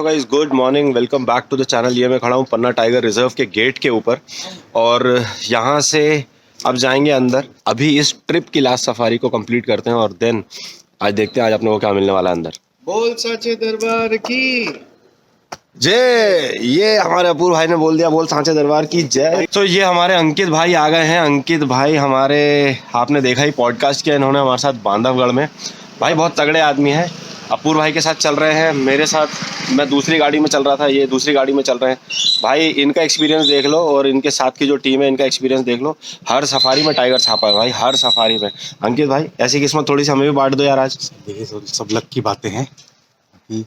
Guys, good morning, welcome back to the channel. ये मैं खड़ा हूँ पन्ना टाइगर रिजर्व के गेट के ऊपर और यहाँ से अब जाएंगे अंदर। अभी इस ट्रिप की लास्ट सफारी को कंप्लीट करते हैं और देन आज देखते हैं आज अपने को क्या मिलने वाला है अंदर। बोल साचे दरबार की जय। ये हमारे अपूर्व भाई ने बोल दिया, बोल सांचे दरबार की जय। तो ये हमारे अंकित भाई आ गए हैं। अंकित भाई हमारे, आपने देखा ही पॉडकास्ट किया इन्होंने हमारे साथ बांधवगढ़ में। भाई बहुत तगड़े आदमी हैं। अपूर्व भाई के साथ चल रहे हैं, मेरे साथ मैं दूसरी गाड़ी में चल रहा था, ये दूसरी गाड़ी में चल रहे हैं। भाई इनका एक्सपीरियंस देख लो और इनके साथ की जो टीम है इनका एक्सपीरियंस देख लो। हर सफारी में टाइगर छापा है भाई, हर सफारी में। अंकित भाई ऐसी किस्मत थोड़ी सी हमें भी बांट दो यार आज। ये सब लक की बातें हैं।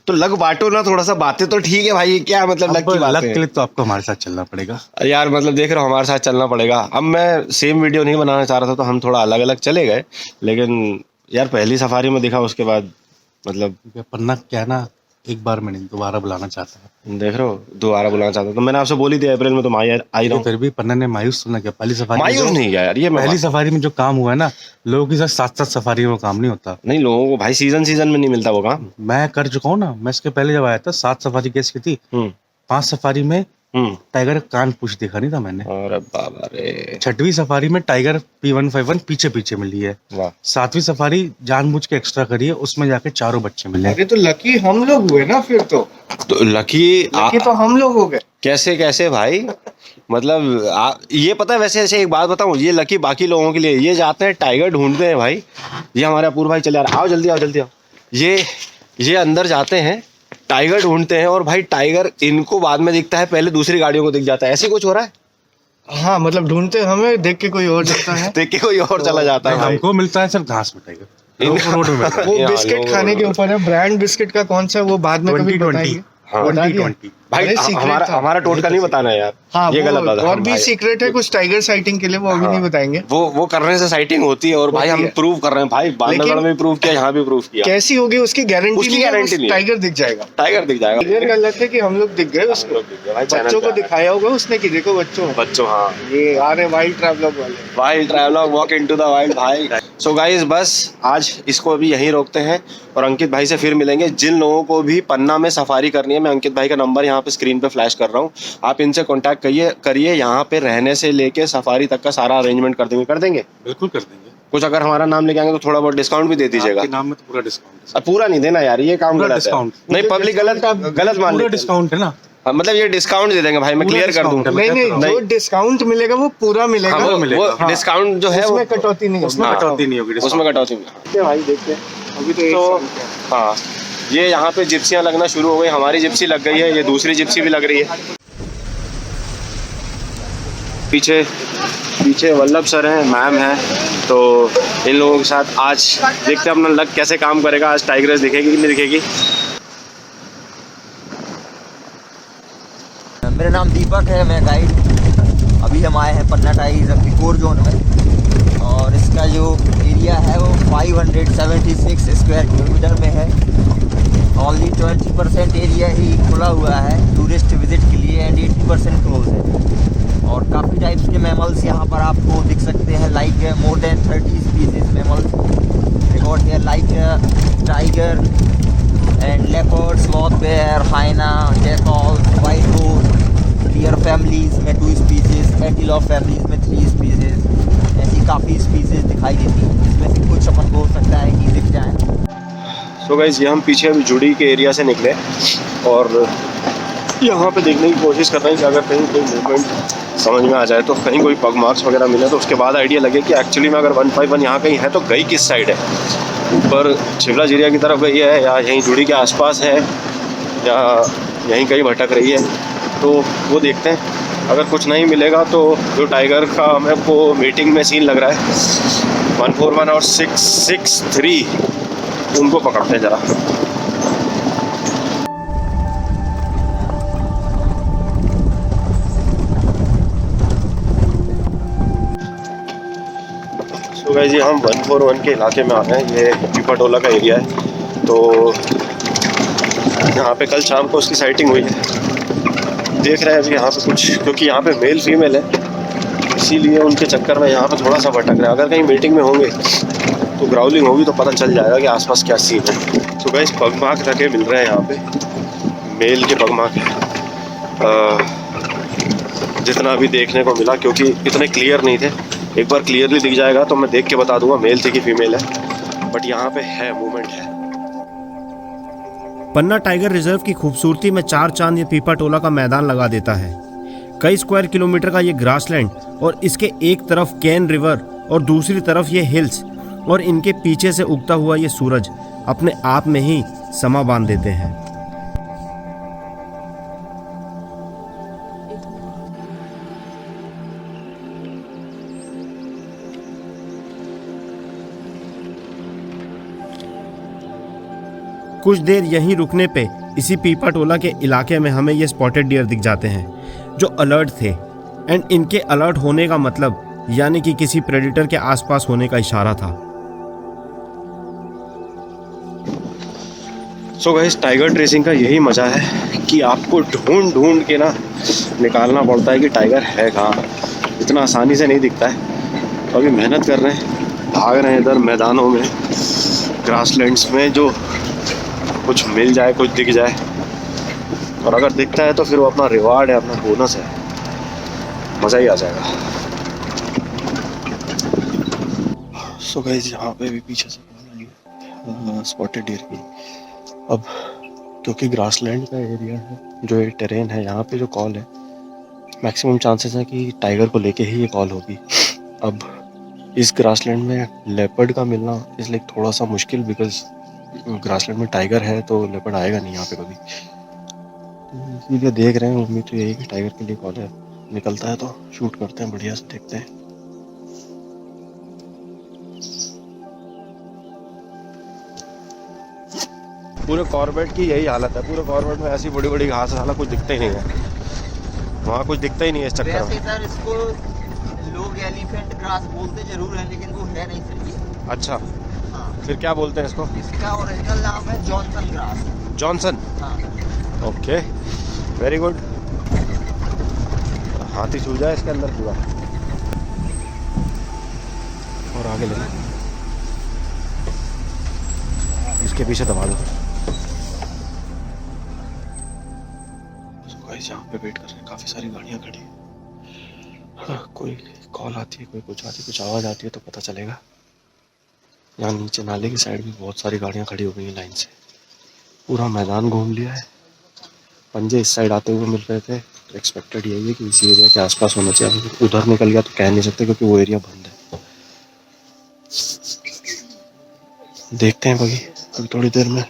तो लग बांटो ना थोड़ा सा, बातें तो ठीक है भाई, क्या मतलब लक की बातें। लक के लिए तो आपको हमारे साथ चलना पड़ेगा यार, मतलब देख रहे हो हमारे साथ चलना पड़ेगा। अब मैं सेम वीडियो नहीं बनाना चाह रहा था तो हम थोड़ा अलग अलग चले गए, लेकिन यार पहली सफारी में दिखा, उसके बाद मतलब पन्ना क्या है ना, एक बार में नहीं दोबारा बुलाना चाहता है। देख रहे हो दोबारा बुलाना चाहता तो मैंने आपसे बोली थी अप्रैल में, तुम आई रहा हूँ। फिर भी पन्ना ने मायूस तो ना किया। पहली सफारी मायूस नहीं किया यार, ये पहली सफारी में जो काम हुआ है ना, लोगों के साथ साथ साथ सफारी में काम नहीं होता। नहीं, लोगों को भाई सीजन में नहीं मिलता वो काम। मैं कर चुका हूँ ना, मैं इसके पहले जब आया था 7 सफारी केस की थी, 5 सफारी में टाइगर कान पूछ देखा नहीं था मैंने। अरे बाबा रे। 6वीं सफारी में टाइगर P151 पीछे पीछे मिली है। 7वीं सफारी जानबूझ के एक्स्ट्रा करी है, उसमें जाके 4 बच्चे मिले। अरे तो लकी हम लोग हुए ना फिर तो लकी तो हम लोग हो गए। कैसे भाई, मतलब ये पता है वैसे, ऐसे एक बात बताऊं, ये लकी बाकी लोगों के लिए, ये जाते हैं टाइगर ढूंढते हैं भाई। ये हमारे अपूर्व भाई चले आ रहे, आओ जल्दी आओ। ये अंदर जाते हैं, टाइगर ढूंढते हैं और भाई टाइगर इनको बाद में दिखता है, पहले दूसरी गाड़ियों को दिख जाता है। ऐसे कुछ हो रहा है। हाँ, मतलब ढूंढते हमें, देख के कोई और जाता है देख के कोई और चला जाता है। हमको मिलता है सिर्फ घास में टाइगर, रोड में मिलता है। वो बिस्किट खाने के ऊपर है। ब्रांड बिस्किट का कौन सा, वो बाद में कभी बताएंगे। 2020 भाई हमारा टोटका नहीं बताना है यार। हाँ, ये गलत बात है। और भी सीक्रेट है कुछ टाइगर साइटिंग के लिए, वो अभी नहीं बताएंगे। वो करने से साइटिंग होती है और भाई हम प्रूव कर रहे हैं भाई, बांधवगढ़ में प्रूव किया, यहाँ भी प्रूव किया। कैसी होगी उसकी गारंटी नहीं, टाइगर दिख जाएगा। टाइगर दिख जाएगा। क्लियर कर लेते कि हम लोग दिख गए उसको, बच्चों को दिखाया होगा उसने कि देखो बच्चों। हाँ, ये आ रहे वाइल्ड ट्रैवलर वाले, wild traveller walk into the wild भाई। सो गाइस, बस आज इसको अभी यहीं रोकते हैं और अंकित भाई से फिर मिलेंगे। जिन लोगों को भी पन्ना में सफारी करनी है, मैं अंकित भाई का नंबर यहाँ पे स्क्रीन पे फ्लैश कर रहा हूँ, आप इनसे कांटेक्ट करिए। यहाँ पे रहने से लेके सफारी तक का सारा अरेंजमेंट कर देंगे। बिल्कुल कर देंगे। कुछ अगर हमारा नाम लेके आएंगे तो थोड़ा बहुत डिस्काउंट भी दे दीजिएगा। आपके नाम में तो पूरा डिस्काउंट। पूरा नहीं देना यार, ये काम गलत है। नहीं, पब्लिक गलत मान पूरा डिस्काउंट है ना, मतलब ये डिस्काउंट दे देंगे भाई, मैं क्लियर कर दूं। नहीं, जो डिस्काउंट मिलेगा वो पूरा मिलेगा। वो डिस्काउंट जो है उसमें कटौती नहीं होगी। उसमें कटौती नहीं। भाई देखते हैं अभी तो हाँ, ये यहाँ पे जिप्सियाँ लगना शुरू हो गई। हमारी जिप्सी लग गई है, ये दूसरी जिप्सी भी लग रही है। पीछे वल्लभ सर हैं, मैम है, तो इन लोगों के साथ आज देखते हैं अपना लक कैसे काम करेगा। आज टाइगर्स दिखेगी कि नहीं दिखेगी। मेरा नाम दीपक है, मैं गाइड। अभी हम आए हैं पन्ना टाइगर की कोर जोन में और इसका जो एरिया है वो 576 स्क्वायर किलोमीटर में है। ओनली 20% एरिया ही खुला हुआ है टूरिस्ट विजिट के लिए एंड 80% क्लोज है। और काफ़ी टाइप्स के मैमल्स यहाँ पर आपको दिख सकते हैं, like more than 30 species mammals record है, like tiger and leopards, sloth bear, hyena, jackal, white goat. Deer families में 2 स्पीसीज, एंटीलोप फैमिलीज में 3 स्पीसीज। ऐसी काफ़ी स्पीसीज दिखाई देती हैं, जिसमें से कुछ अपन को हो सकता है कि दिख जाए। तो गाइस, ये हम पीछे अभी जुड़ी के एरिया से निकले और यहाँ पे देखने की कोशिश कर रहे हैं कि अगर कहीं कोई मूवमेंट समझ में आ जाए तो कहीं कोई पग मार्क्स वगैरह मिले तो उसके बाद आइडिया लगे कि एक्चुअली में अगर 151 यहाँ कहीं है तो गई किस साइड है। ऊपर शिवला जिरिया की तरफ गई है या यहीं जुड़ी के आसपास है या यहीं कहीं भटक रही है, तो वो देखते हैं। अगर कुछ नहीं मिलेगा तो जो टाइगर का हमें को मीटिंग में सीन लग रहा है 141 और 663, उनको पकड़ते हैं ज़रा। तो गाइस, ये हम 141 के इलाके में आ गए हैं। ये पीपाटोला का एरिया है। तो यहाँ पे कल शाम को उसकी साइटिंग हुई है। देख रहे हैं अभी यहाँ पे कुछ, क्योंकि यहाँ पे मेल फीमेल है, इसीलिए उनके चक्कर में यहाँ पे थोड़ा सा भटक रहे हैं। अगर कहीं मीटिंग में होंगे तो ग्राउलिंग होगी तो पता चल जाएगा कि आसपास क्या सीन है। तो गाइस, पग मार्क रखे मिल रहे हैं यहाँ पे। मेल के पगमार्क है, जितना भी देखने को मिला, क्योंकि इतने क्लियर नहीं थे। एक बार क्लियरली दिख जाएगा तो मैं देख के बता दूंगा मेल थी कि फीमेल है, बट यहाँ पे है, मूवमेंट है। पन्ना टाइगर रिजर्व की खूबसूरती में चार चांद ये पीपा टोला का मैदान लगा देता है। कई स्क्वायर किलोमीटर का ये ग्रासलैंड और इसके एक तरफ कैन रिवर और दूसरी तरफ ये हिल्स और इनके पीछे से उगता हुआ ये सूरज अपने आप में ही समा बांध देते हैं। कुछ देर यहीं रुकने पे इसी पीपा टोला के इलाके में हमें ये स्पॉटेड डियर दिख जाते हैं जो अलर्ट थे, एंड इनके अलर्ट होने का मतलब यानी कि किसी प्रेडेटर के आसपास होने का इशारा था। सो गाइस, टाइगर ट्रेसिंग का यही मज़ा है कि आपको ढूंढ ढूंढ के ना निकालना पड़ता है कि टाइगर है कहाँ। इतना आसानी से नहीं दिखता है। अभी मेहनत कर रहे हैं, भाग रहे हैं इधर मैदानों में, ग्रासलैंड्स में, जो कुछ मिल जाए, कुछ दिख जाए। और अगर दिखता है तो फिर वो अपना रिवार्ड है, अपना बोनस है, मज़ा ही आ जाएगा। सो गाइस, यहाँ पे भी पीछे से स्पॉटेड डियर की। अब क्योंकि ग्रासलैंड का एरिया है, जो ये टेरेन है, यहाँ पे जो कॉल है, मैक्सिमम चांसेस है कि टाइगर को लेके ही ये कॉल होगी। अब इस ग्रासलैंड में लेपर्ड का मिलना इसलिए थोड़ा सा मुश्किल, बिकॉज ग्रासलैंड में टाइगर है तो लेपर्ड आएगा नहीं यहाँ पे कभी। तो इसीलिए देख रहे हैं, उम्मीद तो यही कि टाइगर के लिए कॉल है, निकलता है तो शूट करते हैं, बढ़िया से देखते हैं। पूरे कॉर्बेट की यही हालत है। पूरे कॉर्बेट में ऐसी बड़ी बड़ी घास, साला कुछ दिखता ही नहीं है, वहाँ कुछ दिखता ही नहीं है इस चक्कर में। सर, इसको लोग एलिफेंट ग्रास बोलते जरूर है, लेकिन वो है नहीं सर ये। अच्छा, हाँ। फिर क्या बोलते हैं इसको? इसका ओरिजिनल नाम है जॉनसन ग्रास। जॉनसन? हाँ। Okay, very good. हाथी छू जाए इसके अंदर पूरा। और आगे ले, इसके पीछे दबा दो। यहाँ पे वेट कर रहे हैं, काफ़ी सारी गाड़ियाँ खड़ी हैं। हाँ, कोई कॉल आती है, कोई कुछ आती है, कुछ आवाज़ आती है तो पता चलेगा। यहाँ नीचे नाले की साइड भी बहुत सारी गाड़ियाँ खड़ी हो गई हैं लाइन से। पूरा मैदान घूम लिया है। पंजे इस साइड आते हुए मिल रहे थे, तो एक्सपेक्टेड यही है कि इसी एरिया के आसपास होना चाहिए। उधर निकल गया तो कह नहीं सकते, क्योंकि वो एरिया बंद है। देखते हैं अभी थोड़ी देर में।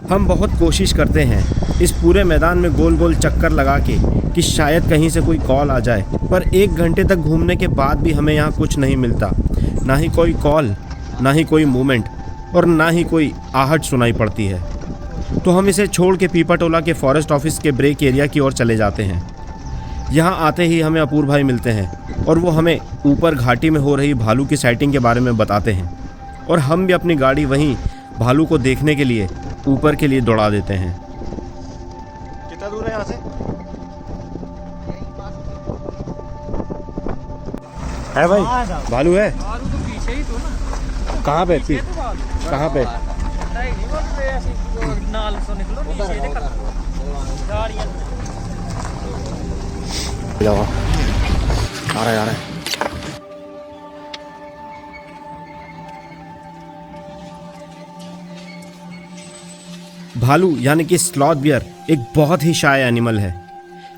हम बहुत कोशिश करते हैं इस पूरे मैदान में गोल गोल चक्कर लगा के कि शायद कहीं से कोई कॉल आ जाए, पर 1 घंटे तक घूमने के बाद भी हमें यहाँ कुछ नहीं मिलता। ना ही कोई कॉल, ना ही कोई मूवमेंट और ना ही कोई आहट सुनाई पड़ती है। तो हम इसे छोड़ के पीपा टोला के फॉरेस्ट ऑफिस के ब्रेक एरिया की ओर चले जाते हैं। यहाँ आते ही हमें अपूर्व भाई मिलते हैं और वो हमें ऊपर घाटी में हो रही भालू की साइटिंग के बारे में बताते हैं, और हम भी अपनी गाड़ी वहीं भालू को देखने के लिए ऊपर के लिए दौड़ा देते हैं। कितना दूर है यहाँ से? है भाई, भालू है? भालू तो पीछे ही तो ना। कहाँ पे? कहाँ पे? नाल से निकलो नीचे निकल गाड़ियाँ जाओ, आ रहा है। भालू यानी कि स्लॉथ बियर एक बहुत ही शाय एनिमल है।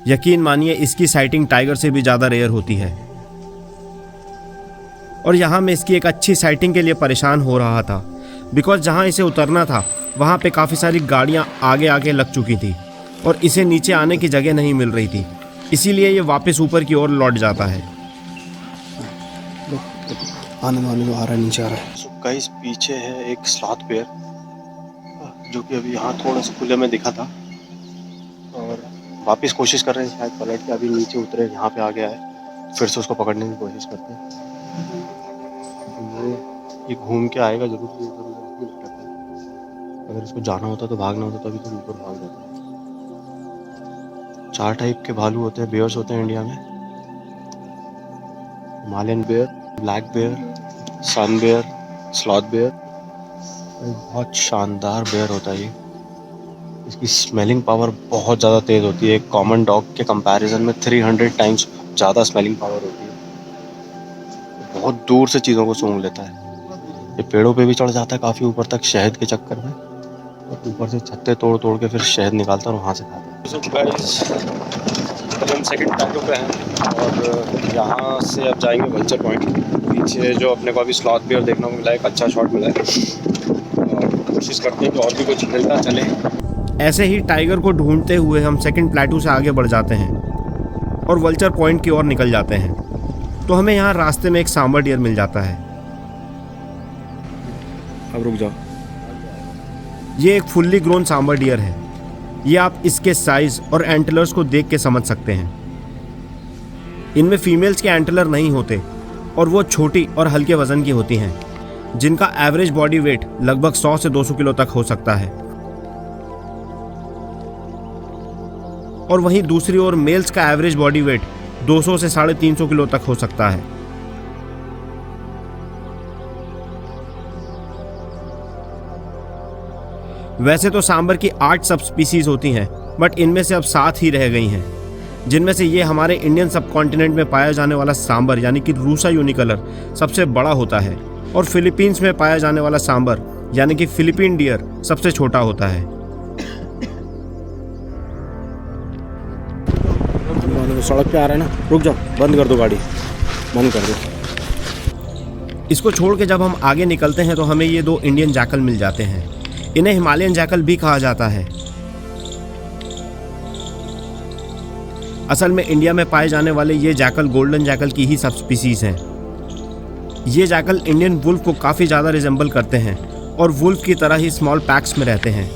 यकीन मानिए इसकी साइटिंग टाइगर से भी ज़्यादा रेयर होती है। और यहाँ मैं इसकी एक अच्छी साइटिंग के लिए परेशान हो रहा था, बिकॉज जहाँ इसे उतरना था वहाँ पे काफ़ी सारी गाड़ियाँ आगे आगे लग चुकी थी और इसे नीचे आने की जगह नहीं मिल रही थी, इसीलिए ये वापस ऊपर की ओर लौट जाता है। आने वाले आ रहा है, नीचे आ रहा है। सो गाइस, पीछे है एक स्लॉथ बेयर, जो कि अभी यहाँ थोड़ा सा खुले में दिखा था, और वापस कोशिश कर रहे हैं शायद पलट के अभी नीचे उतरे, यहाँ पे आ गया है, फिर से उसको पकड़ने की कोशिश करते हैं। ये घूम के आएगा जरूर, अगर इसको जाना होता तो भागना होता तो अभी तो ऊपर भाग जाता है। 4 टाइप के भालू होते हैं, बेयर्स होते हैं इंडिया में। हिमालयन बेयर, ब्लैक बेयर, सन बेयर, स्लॉथ बेयर बहुत शानदार बेयर होता है ये। इसकी स्मेलिंग पावर बहुत ज़्यादा तेज़ होती है। एक कॉमन डॉग के कंपैरिजन में 300 टाइम्स ज़्यादा स्मेलिंग पावर होती है। बहुत दूर से चीज़ों को सूंघ लेता है। ये पेड़ों पे भी चढ़ जाता है काफ़ी ऊपर तक शहद के चक्कर में, और ऊपर से छत्ते तोड़ तोड़ के फिर शहद निकालता है और वहाँ से खाता है। हम सेकंड टाइटो पे हैं और यहाँ से अब जाएंगे वल्चर पॉइंट। पीछे जो अपने को अभी स्लॉथ बियर देखने को मिला है, एक अच्छा शॉट मिला है, और कोशिश करते हैं कि और भी कुछ मिलता चले। ऐसे ही टाइगर को ढूंढते हुए हम सेकंड प्लेटू से आगे बढ़ जाते हैं और वल्चर पॉइंट की ओर निकल जाते हैं। तो हमें यहाँ रास्ते में एक सांबर डियर मिल जाता है। अब रुक जाओ। ये एक फुल्ली ग्रोन सांबर डियर है। ये आप इसके साइज और एंटलर्स को देख के समझ सकते हैं। इनमें फीमेल्स के एंटलर नहीं होते और वो छोटी और हल्के वजन की होती हैं, जिनका एवरेज बॉडी वेट लगभग 100 से 200 किलो तक हो सकता है। और वहीं दूसरी ओर मेल्स का एवरेज बॉडी वेट 200 से 350 किलो तक हो सकता है। वैसे तो सांबर की 8 सब स्पीसीज होती हैं, बट इनमें से अब 7 ही रह गई हैं, जिनमें से ये हमारे इंडियन सब कॉन्टिनेंट में पाया जाने वाला सांबर यानी कि रूसा यूनिकलर सबसे बड़ा होता है, और फिलीपींस में पाया जाने वाला सांबर यानी कि फिलीपीन डियर सबसे छोटा होता है। सड़क पे आ रहा है ना, रुक जाओ, बंद कर दो गाड़ी, बंद कर दो। इसको छोड़ के जब हम आगे निकलते हैं तो हमें ये 2 इंडियन जैकल मिल जाते हैं। इन्हें हिमालयन जैकल भी कहा जाता है। असल में इंडिया में पाए जाने वाले ये जैकल गोल्डन जैकल की ही सब स्पीसीज हैं। ये जैकल इंडियन वुल्फ को काफ़ी ज़्यादा रिजेंबल करते हैं और वुल्फ की तरह ही स्मॉल पैक्स में रहते हैं।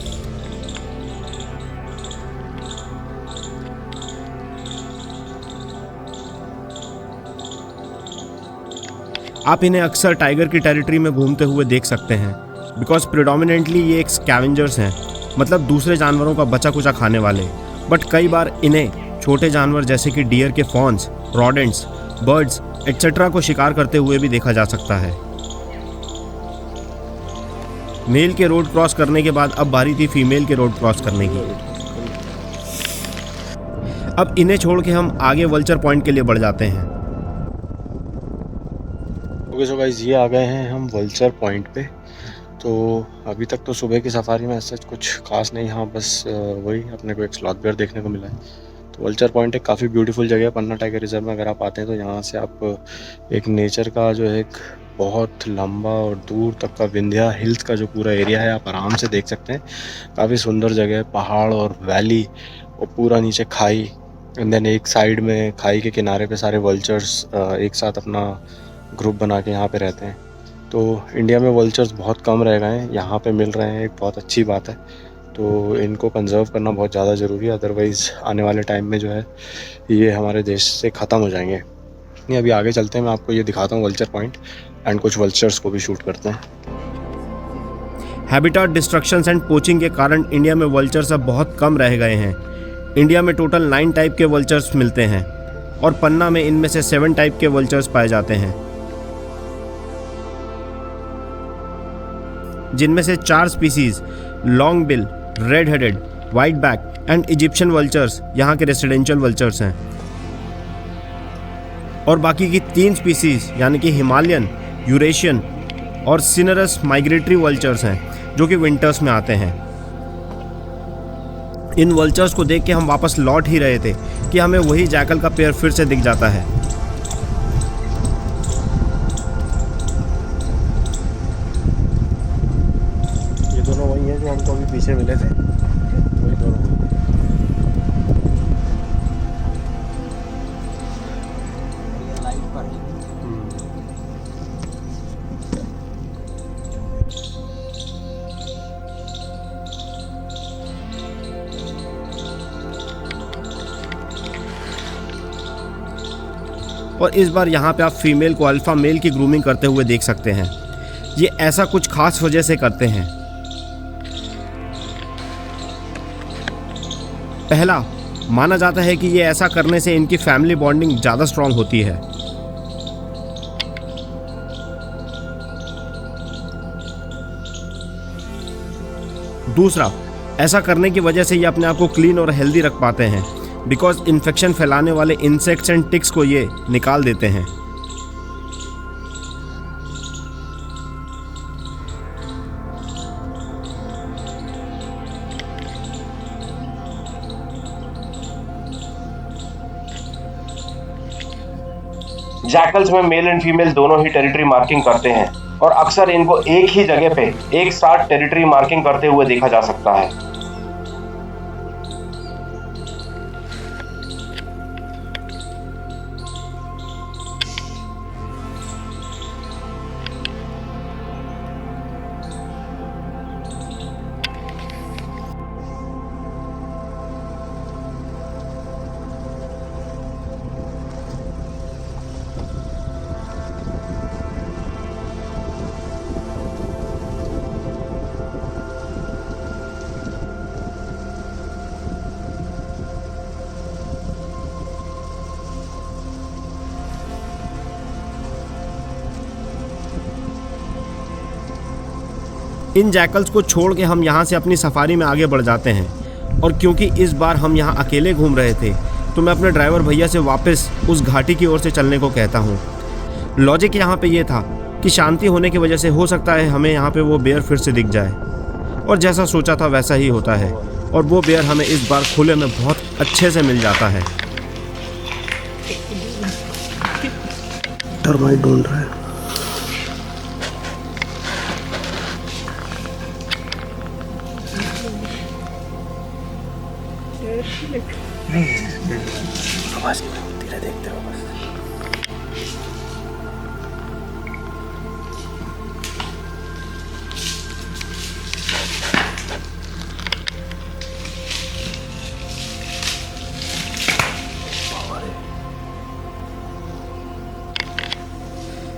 आप इन्हें अक्सर टाइगर की टेरिटरी में घूमते हुए देख सकते हैं, बिकॉज प्रिडोमिनेंटली ये एक स्कैवेंजर्स हैं, मतलब दूसरे जानवरों का बचा कुचा खाने वाले। बट कई बार इन्हें छोटे जानवर जैसे कि डियर के फॉन्स, रॉडेंट्स, बर्ड्स एक्सेट्रा को शिकार करते हुए भी देखा जा सकता है। मेल के रोड क्रॉस करने के बाद अब बारी थी फीमेल के रोड क्रॉस करने की। अब इन्हें छोड़ के हम आगे वल्चर पॉइंट के लिए बढ़ जाते हैं। ओके सो गाइस, ये आ गए हैं हम वल्चर पॉइंट पे। तो अभी तक तो सुबह की सफारी में ऐसा कुछ खास नहीं, हाँ बस वही अपने को एक स्लॉथ बेयर देखने को मिला है। तो वल्चर पॉइंट एक काफ़ी ब्यूटीफुल जगह है पन्ना टाइगर रिजर्व में। अगर आप आते हैं तो यहाँ से आप एक नेचर का जो एक बहुत लंबा और दूर तक का विंध्या हिल्स का जो पूरा एरिया है आप आराम से देख सकते हैं। काफ़ी सुंदर जगह है, पहाड़ और वैली और पूरा नीचे खाई, एंड देन एक साइड में खाई के किनारे पे सारे वल्चर्स एक साथ अपना ग्रुप बना के यहाँ पे रहते हैं। तो इंडिया में वल्चर्स बहुत कम रह गए हैं, यहाँ पे मिल रहे हैं, एक बहुत अच्छी बात है। तो इनको कंजर्व करना बहुत ज़्यादा ज़रूरी है, अदरवाइज़ आने वाले टाइम में जो है ये हमारे देश से ख़त्म हो जाएंगे। नहीं, अभी आगे चलते हैं, मैं आपको ये दिखाता हूँ वल्चर पॉइंट, एंड कुछ वल्चर्स को भी शूट करते हैं। हैबिटेट डिस्ट्रक्शंस एंड पोचिंग के कारण इंडिया में वल्चर्स अब बहुत कम रह गए हैं। इंडिया में टोटल 9 टाइप के वल्चर्स मिलते हैं और पन्ना में इनमें से 7 टाइप के वल्चर्स पाए जाते हैं, जिनमें से 4 species long bill, red headed, white back and Egyptian vultures यहाँ के रेसिडेंशियल वल्चर्स हैं, और बाकी की 3 स्पीसीज यानी कि हिमालयन, यूरेशियन और सिनरस माइग्रेटरी वल्चर्स हैं जो कि विंटर्स में आते हैं। इन वल्चर्स को देख के हम वापस लौट ही रहे थे कि हमें वही जैकल का पेयर फिर से दिख जाता है। ये दोनों वही हैं जो हमको अभी पीछे मिले थे, वही दोनों। और इस बार यहाँ पे आप फीमेल को अल्फा मेल की ग्रूमिंग करते हुए देख सकते हैं। ये ऐसा कुछ खास वजह से करते हैं। पहला, माना जाता है कि ये ऐसा करने से इनकी फैमिली बॉन्डिंग ज़्यादा स्ट्रांग होती है। दूसरा, ऐसा करने की वजह से ये अपने आप को क्लीन और हेल्दी रख पाते हैं, बिकॉज इन्फेक्शन फैलाने वाले इंसेक्ट्स एंड टिक्स को ये निकाल देते हैं। जैकल्स में मेल एंड फीमेल दोनों ही टेरिटरी मार्किंग करते हैं और अक्सर इनको एक ही जगह पे एक साथ टेरिटरी मार्किंग करते हुए देखा जा सकता है। इन जैकल्स को छोड़ के हम यहाँ से अपनी सफारी में आगे बढ़ जाते हैं। और क्योंकि इस बार हम यहाँ अकेले घूम रहे थे, तो मैं अपने ड्राइवर भैया से वापस उस घाटी की ओर से चलने को कहता हूँ। लॉजिक यहाँ पे ये था कि शांति होने की वजह से हो सकता है हमें यहाँ पे वो बेयर फिर से दिख जाए, और जैसा सोचा था वैसा ही होता है, और वो बेयर हमें इस बार खुले में बहुत अच्छे से मिल जाता है। टर्माइट ढूंढ रहा है।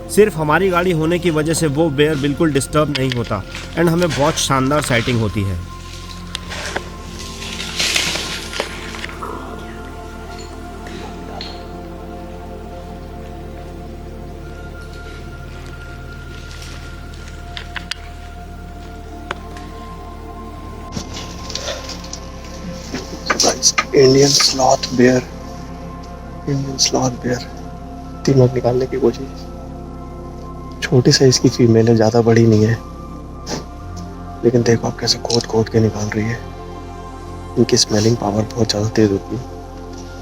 सिर्फ हमारी गाड़ी होने की वजह से वो बेयर बिल्कुल डिस्टर्ब नहीं होता एंड हमें बहुत शानदार साइटिंग होती है। Indian sloth bear, Indian sloth bear दिमाग निकालने की कोशिश। छोटी साइज की फीमेल है, ज़्यादा बड़ी नहीं है, लेकिन देखो आप कैसे खोद खोद के निकाल रही है। इनकी स्मेलिंग पावर बहुत ज़्यादा तेज होती है।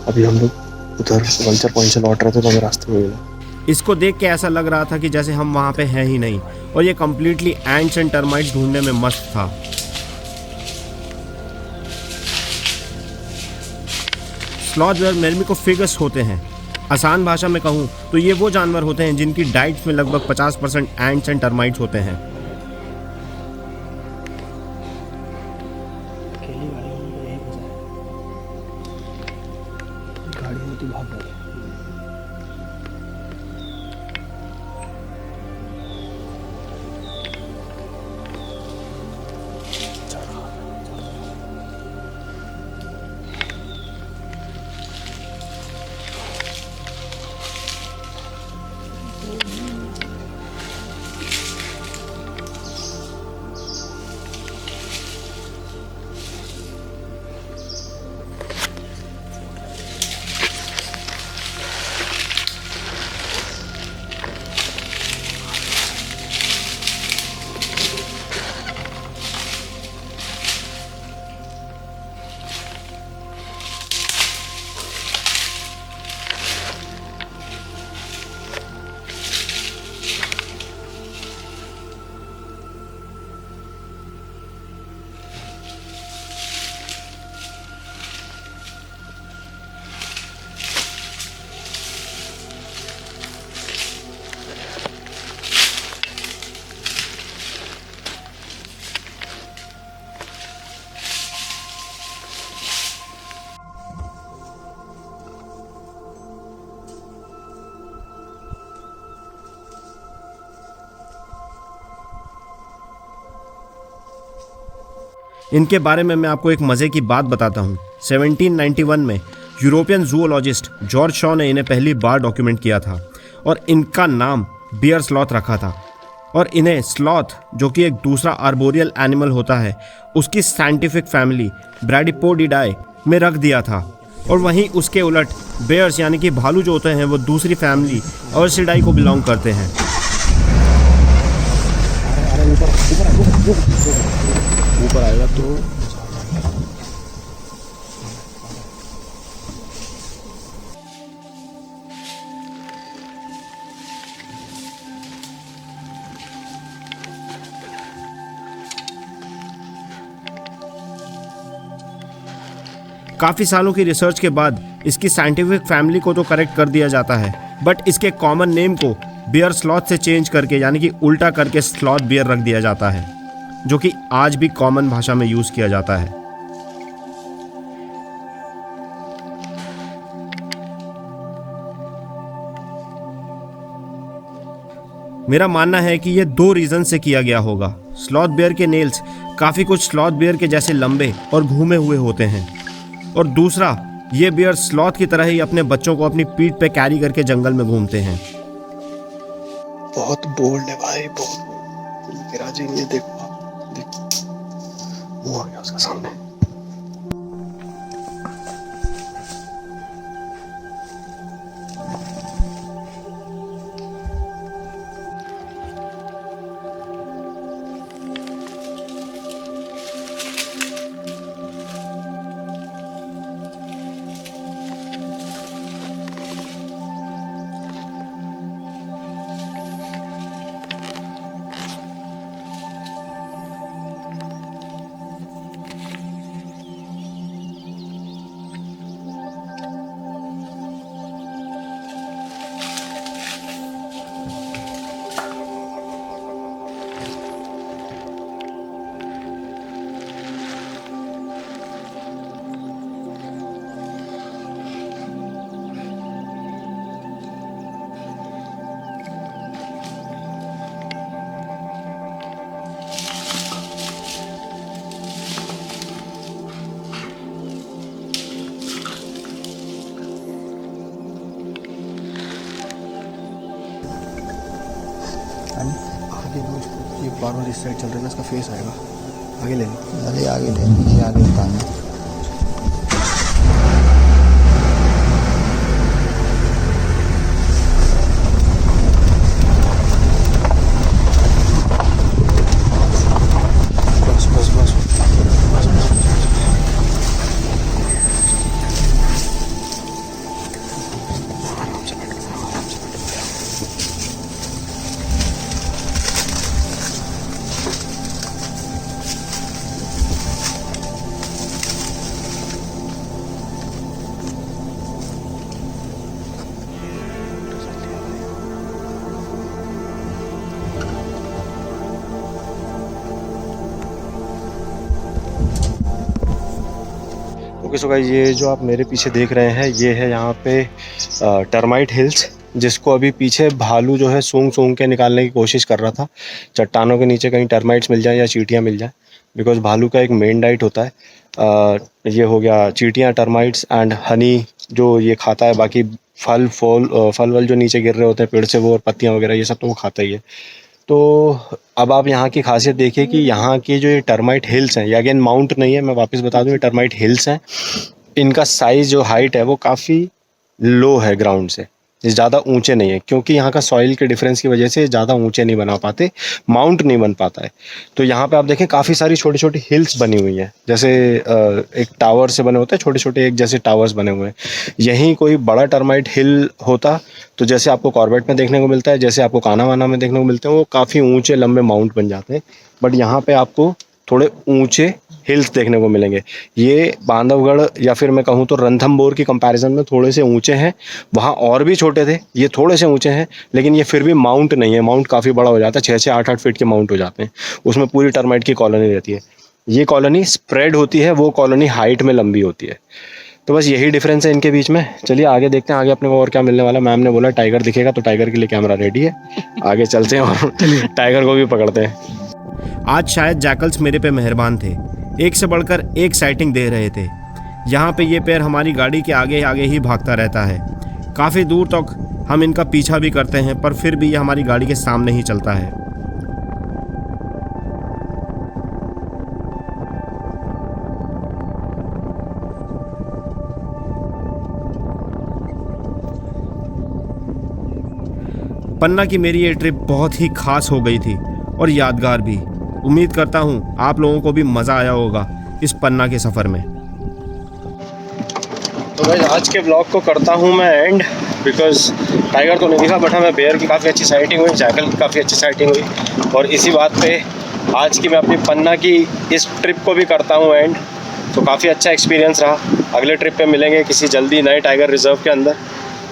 अभी हम लोग उधर वल्चर पॉइंट से लौट रहे थे तो हमें रास्ते में मिला। इसको देख के ऐसा लग रहा था कि जैसे हम वहाँ पे हैं ही नहीं, और ये कम्प्लीटली एंट्स एंड टर्माइट्स ढूंढने में मस्त था। स्लॉथ बेयर मेर्मिकोफेगस होते हैं। आसान भाषा में कहूँ तो ये वो जानवर होते हैं जिनकी डाइट में लगभग 50% एंट्स एंड टर्माइट्स होते हैं। इनके बारे में मैं आपको एक मज़े की बात बताता हूँ। 1791 में यूरोपियन जूओलॉजिस्ट जॉर्ज शॉ ने इन्हें पहली बार डॉक्यूमेंट किया था और इनका नाम बियर स्लॉथ रखा था। और इन्हें स्लॉथ, जो कि एक दूसरा आर्बोरियल एनिमल होता है, उसकी साइंटिफिक फैमिली ब्रैडिपोडिडाई में रख दिया था। और वहीं उसके उलट बेयर्स यानी कि भालू जो होते हैं वो दूसरी फैमिली अर्सिडाई को बिलोंग करते हैं। ऊपर आएगा तो काफ़ी सालों की रिसर्च के बाद इसकी साइंटिफिक फैमिली को तो करेक्ट कर दिया जाता है, बट इसके कॉमन नेम को बियर स्लॉथ से चेंज करके यानी कि उल्टा करके स्लॉथ बियर रख दिया जाता है, जो कि आज भी कॉमन भाषा में यूज़ किया जाता है। मेरा मानना है कि ये 2 रीज़न से किया गया होगा। स्लॉथ बियर के नेल्स काफ़ी कुछ स्लॉथ बियर के जैसे लंबे और घूमे हुए होते हैं, और दूसरा ये बियर स्लॉथ की तरह ही अपने बच्चों को अपनी पीठ पे कैरी करके जंगल में घूमते हैं। बहुत बोल्ड है भाई, बहुत गिरा जी। ये देखो, वो आ गया उसका सामने। ये बार इस साइड चल रहा है, इसका फेस आएगा। आगे ले लो, अरे आगे ले, पीछे आगे उतारना। बस बस बस ओके। सो गाइस, ये जो आप मेरे पीछे देख रहे हैं ये है यहाँ पे टर्माइट हिल्स, जिसको अभी पीछे भालू जो है सूंघ सूंघ के निकालने की कोशिश कर रहा था। चट्टानों के नीचे कहीं टर्माइट्स मिल जाए या चींटियाँ मिल जाए, बिकॉज भालू का एक मेन डाइट होता है। ये हो गया चींटियाँ, टर्माइट्स एंड हनी जो ये खाता है। बाकी फल वल जो नीचे गिर रहे होते हैं पेड़ से, वो और पत्तियाँ वगैरह ये सब तो वो खाता ही है। तो अब आप यहाँ की खासियत देखिए कि यहाँ की जो ये टर्माइट हिल्स हैं, ये अगेन माउंट नहीं है, मैं वापस बता दूँ, ये टर्माइट हिल्स हैं। इनका साइज़ जो हाइट है वो काफ़ी लो है ग्राउंड से, ज़्यादा ऊंचे नहीं है, क्योंकि यहाँ का सॉइल के डिफरेंस की वजह से ज़्यादा ऊंचे नहीं बना पाते, माउंट नहीं बन पाता है। तो यहाँ पे आप देखें काफ़ी सारी छोटी छोटी हिल्स बनी हुई हैं, जैसे एक टावर से बने होते हैं छोटे छोटे, एक जैसे टावर्स बने हुए हैं। यहीं कोई बड़ा टर्माइट हिल होता तो जैसे आपको कॉर्बेट में देखने को मिलता है, जैसे आपको कानावाना में देखने को मिलते हैं, वो काफ़ी ऊँचे लंबे माउंट बन जाते हैं। बट यहाँ पर आपको थोड़े ऊँचे हिल्स देखने को मिलेंगे। ये बांधवगढ़ या फिर मैं कहूँ तो रणथंभौर की कंपैरिजन में थोड़े से ऊंचे हैं। वहाँ और भी छोटे थे, ये थोड़े से ऊंचे हैं, लेकिन ये फिर भी माउंट नहीं है। माउंट काफ़ी बड़ा हो जाता है, 6 से 8 फीट के माउंट हो जाते हैं। उसमें पूरी टर्माइट की कॉलोनी रहती है। ये कॉलोनी स्प्रेड होती है, वो कॉलोनी हाइट में लंबी होती है। तो बस यही डिफरेंस है इनके बीच में। चलिए आगे देखते हैं, आगे अपने को और क्या मिलने वाला। मैम ने बोला टाइगर दिखेगा, तो टाइगर के लिए कैमरा रेडी है। आगे चलते हैं और टाइगर को भी पकड़ते हैं। आज शायद जैकल्स मेरे पे मेहरबान थे, एक से बढ़कर एक साइटिंग दे रहे थे। यहाँ पे ये पैर हमारी गाड़ी के आगे आगे ही भागता रहता है। काफ़ी दूर तक हम इनका पीछा भी करते हैं, पर फिर भी ये हमारी गाड़ी के सामने ही चलता है। पन्ना की मेरी ये ट्रिप बहुत ही खास हो गई थी और यादगार भी। उम्मीद करता हूँ आप लोगों को भी मज़ा आया होगा इस पन्ना के सफ़र में। तो भाई आज के ब्लॉग को करता हूँ मैं एंड, बिकॉज टाइगर तो नहीं दिखा बट हमें बेयर की काफ़ी अच्छी साइटिंग हुई, जैकल की काफ़ी अच्छी साइटिंग हुई, और इसी बात पे आज की मैं अपनी पन्ना की इस ट्रिप को भी करता हूँ एंड। तो काफ़ी अच्छा एक्सपीरियंस रहा। अगले ट्रिप पे मिलेंगे किसी जल्दी नए टाइगर रिजर्व के अंदर।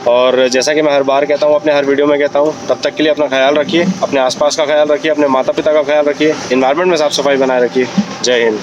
और जैसा कि मैं हर बार कहता हूँ, अपने हर वीडियो में कहता हूँ, तब तक के लिए अपना ख्याल रखिए, अपने आसपास का ख्याल रखिए, अपने माता पिता का ख्याल रखिए, एनवायरनमेंट में साफ़ सफाई बनाए रखिए। जय हिंद।